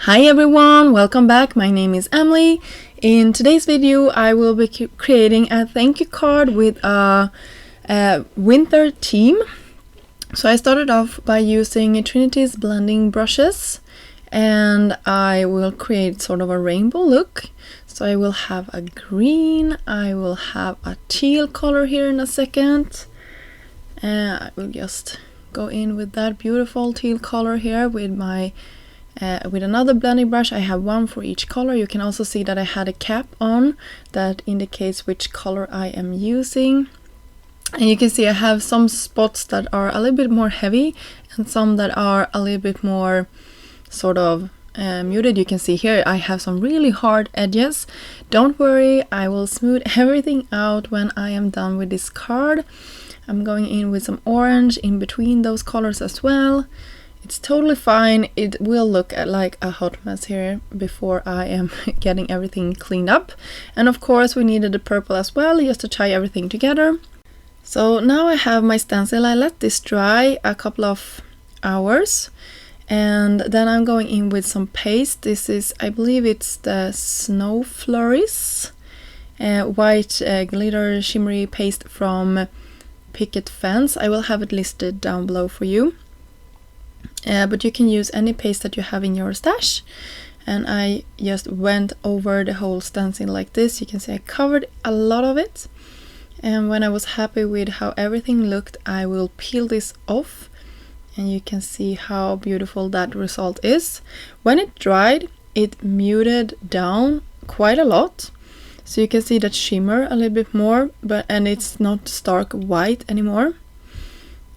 Hi everyone, welcome back. My name is Emelie. In today's video I will be creating a thank you card with a winter theme. So I started off by using Trinity's blending brushes and I will create sort of a rainbow look. So I will have a green, I will have a teal color here in a second. I will just go in with that beautiful teal color here with my with another blending brush. I have one for each color. You can also see that I had a cap on that indicates which color I am using. And you can see I have some spots that are a little bit more heavy and some that are a little bit more sort of muted. You can see here I have some really hard edges. Don't worry, I will smooth everything out when I am done with this card. I'm going in with some orange in between those colors as well. It's totally fine. It will look like a hot mess here before I am getting everything cleaned up. And of course we needed the purple as well, just to tie everything together. So now I have my stencil. I let this dry a couple of hours. And then I'm going in with some paste. This is, I believe it's the Snow Flurries white glitter shimmery paste from Picket Fence. I will have it listed down below for you. But you can use any paste that you have in your stash. And I just went over the whole stencil like this. You can see I covered a lot of it. And when I was happy with how everything looked, I will peel this off. And you can see how beautiful that result is. When it dried, it muted down quite a lot. So you can see that shimmer a little bit more, and it's not stark white anymore.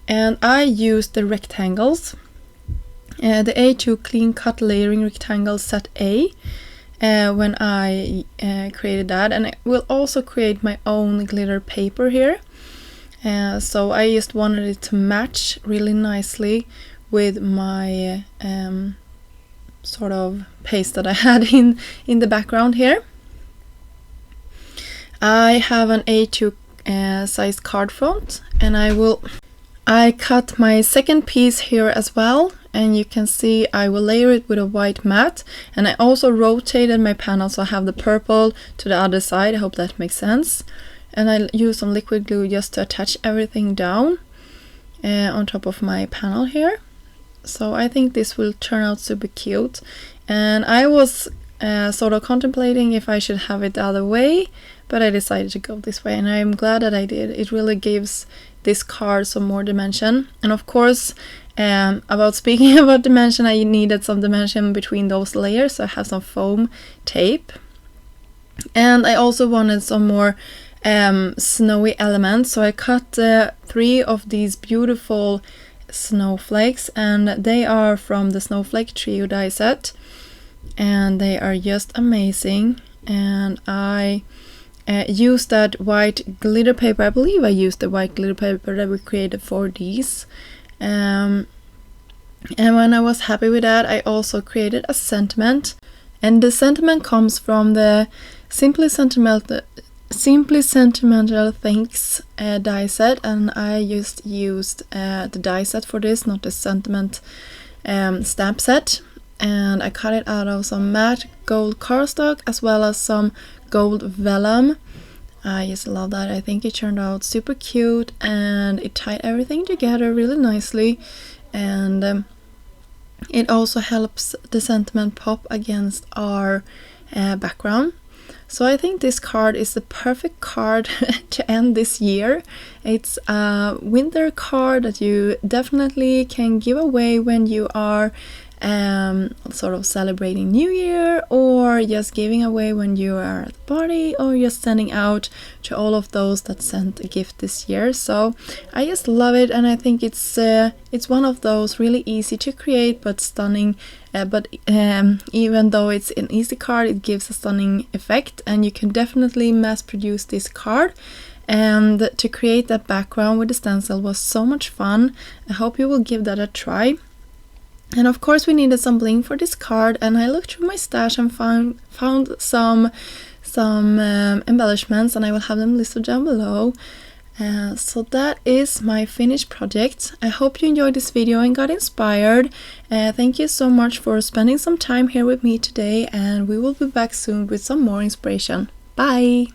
And I used the rectangles. The A2 Clean Cut Layering Rectangle Set A when I created that, and I will also create my own glitter paper here. So I just wanted it to match really nicely with my sort of paste that I had in the background here. I have an A2 size card front, and I cut my second piece here as well. And you can see I will layer it with a white matte, and I also rotated my panel so I have the purple to the other side. I hope that makes sense. And I use some liquid glue just to attach everything down on top of my panel here. So I think this will turn out super cute. And I was sort of contemplating if I should have it the other way, but I decided to go this way, and I'm glad that I did. It really gives this card some more dimension. And of course, speaking about dimension, I needed some dimension between those layers, so I have some foam tape. And I also wanted some more snowy elements, so I cut 3 of these beautiful snowflakes, and they are from the Snowflake Trio die set, and they are just amazing. And I used that white glitter paper. I believe I used the white glitter paper that we created for these. And when I was happy with that, I also created a sentiment, and the sentiment comes from the Simply Sentimental Thanks die set, and I just used the die set for this, not the sentiment stamp set. And I cut it out of some matte gold cardstock as well as some gold vellum. I just love that. I think it turned out super cute, and it tied everything together really nicely, and it also helps the sentiment pop against our background. So I think this card is the perfect card to end this year. It's a winter card that you definitely can give away when you are sort of celebrating New Year, or just giving away when you are at the party, or just sending out to all of those that sent a gift this year. So I just love it, and I think it's one of those really easy to create but stunning. Even though it's an easy card, it gives a stunning effect, and you can definitely mass produce this card. And to create that background with the stencil was so much fun. I hope you will give that a try. And of course we needed some bling for this card, and I looked through my stash and found some embellishments, and I will have them listed down below. So that is my finished project. I hope you enjoyed this video and got inspired. Thank you so much for spending some time here with me today, and we will be back soon with some more inspiration. Bye!